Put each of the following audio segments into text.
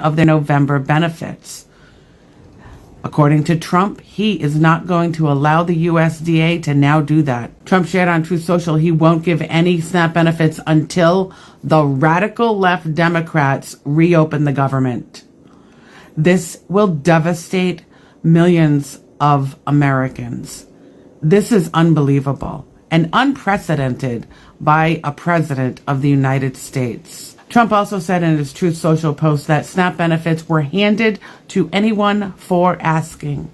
of their November benefits. According to Trump, he is not going to allow the USDA to now do that. Trump shared on Truth Social he won't give any SNAP benefits until the radical left Democrats reopen the government. This will devastate millions of Americans. This is unbelievable and unprecedented by a president of the United States. Trump also said in his Truth Social post that SNAP benefits were handed to anyone for asking,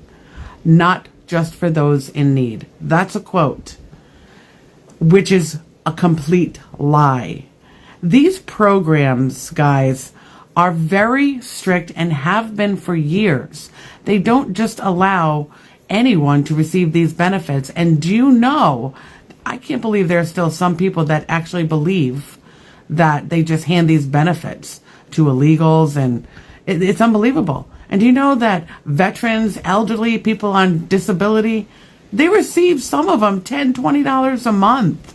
not just for those in need. That's a quote, which is a complete lie. These programs, guys, are very strict and have been for years. They don't just allow anyone to receive these benefits. And do you know, I can't believe there are still some people that actually believe that they just hand these benefits to illegals, and it's unbelievable. And do you know that veterans, elderly, people on disability, they receive, some of them, $10, $20 a month.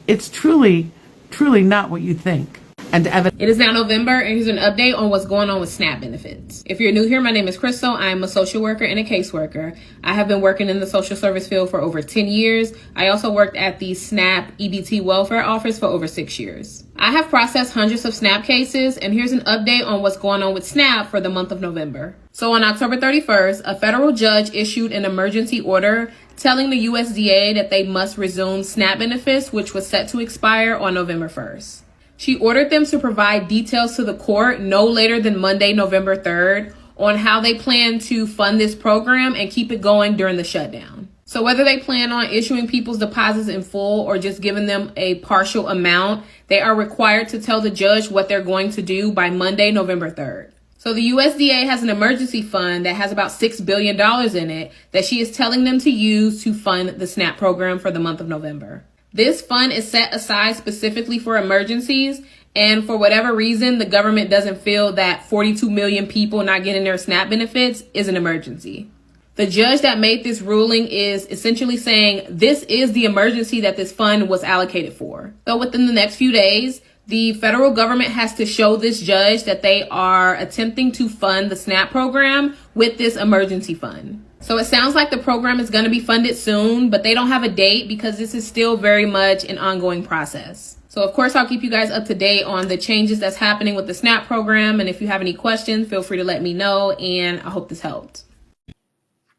It's truly, truly not what you think. And it is now November, and here's an update on what's going on with SNAP benefits. If you're new here, my name is Crystal. I am a social worker and a caseworker. I have been working in the social service field for over 10 years. I also worked at the SNAP EBT welfare office for over 6 years. I have processed hundreds of SNAP cases, and here's an update on what's going on with SNAP for the month of November. So on October 31st, a federal judge issued an emergency order telling the USDA that they must resume SNAP benefits, which was set to expire on November 1st. She ordered them to provide details to the court no later than Monday, November 3rd, on how they plan to fund this program and keep it going during the shutdown. So whether they plan on issuing people's deposits in full or just giving them a partial amount, they are required to tell the judge what they're going to do by Monday, November 3rd. So the USDA has an emergency fund that has about $6 billion in it that she is telling them to use to fund the SNAP program for the month of November. This fund is set aside specifically for emergencies, and for whatever reason, the government doesn't feel that 42 million people not getting their SNAP benefits is an emergency. The judge that made this ruling is essentially saying this is the emergency that this fund was allocated for. So within the next few days, the federal government has to show this judge that they are attempting to fund the SNAP program with this emergency fund. So it sounds like the program is going to be funded soon, but they don't have a date because this is still very much an ongoing process. So of course, I'll keep you guys up to date on the changes that's happening with the SNAP program. And if you have any questions, feel free to let me know. And I hope this helped.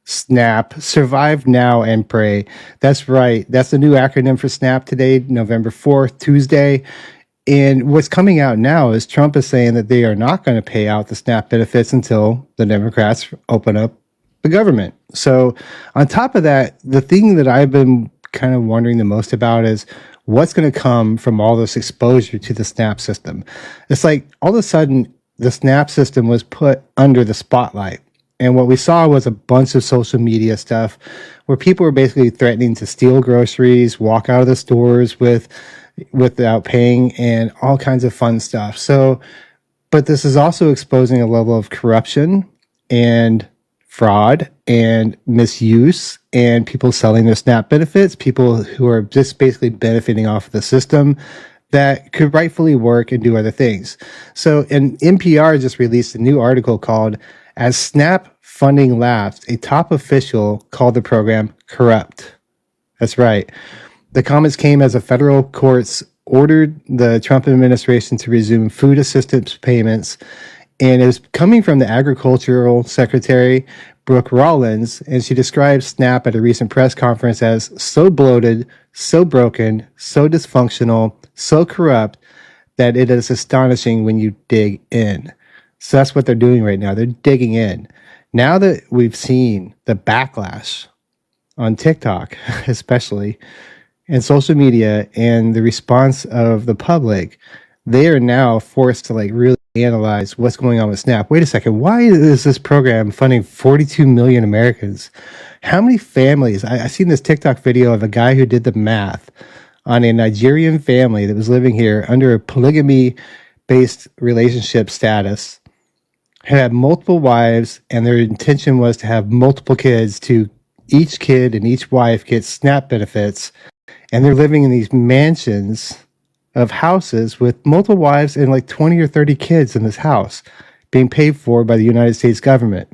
SNAP, Survive Now and Pray. That's right. That's the new acronym for SNAP today, November 4th, Tuesday. And what's coming out now is Trump is saying that they are not going to pay out the SNAP benefits until the Democrats open up the government. So on top of that, the thing that I've been kind of wondering the most about is what's going to come from all this exposure to the SNAP system. It's like all of a sudden the SNAP system was put under the spotlight. And what we saw was a bunch of social media stuff where people were basically threatening to steal groceries, walk out of the stores without paying, and all kinds of fun stuff. So, but this is also exposing a level of corruption and fraud and misuse, and people selling their SNAP benefits, people who are just basically benefiting off of the system that could rightfully work and do other things. So, and NPR just released a new article called "As SNAP Funding Lapsed, a Top Official Called the Program Corrupt." That's right. The comments came as a federal courts ordered the Trump administration to resume food assistance payments, and it was coming from the Agricultural Secretary, Brooke Rollins, and she described SNAP at a recent press conference as so bloated, so broken, so dysfunctional, so corrupt that it is astonishing when you dig in. So that's what they're doing right now. They're digging in. Now that we've seen the backlash on TikTok, especially, and social media, and the response of the public, they are now forced to really analyze what's going on with SNAP. Wait a second, why is this program funding 42 million Americans? How many families? I seen this TikTok video of a guy who did the math on a Nigerian family that was living here under a polygamy-based relationship status, had multiple wives, and their intention was to have multiple kids, to each kid and each wife get SNAP benefits, and they're living in these mansions of houses with multiple wives and 20 or 30 kids in this house. being paid for by the United States government.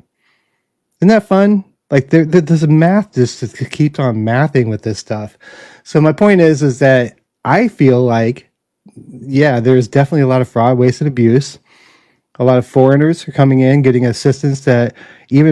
Isn't that fun? Like there's a math just keeps on mathing with this stuff. So my point is that I feel like, yeah, there's definitely a lot of fraud, waste, and abuse. A lot of foreigners are coming in, getting assistance that even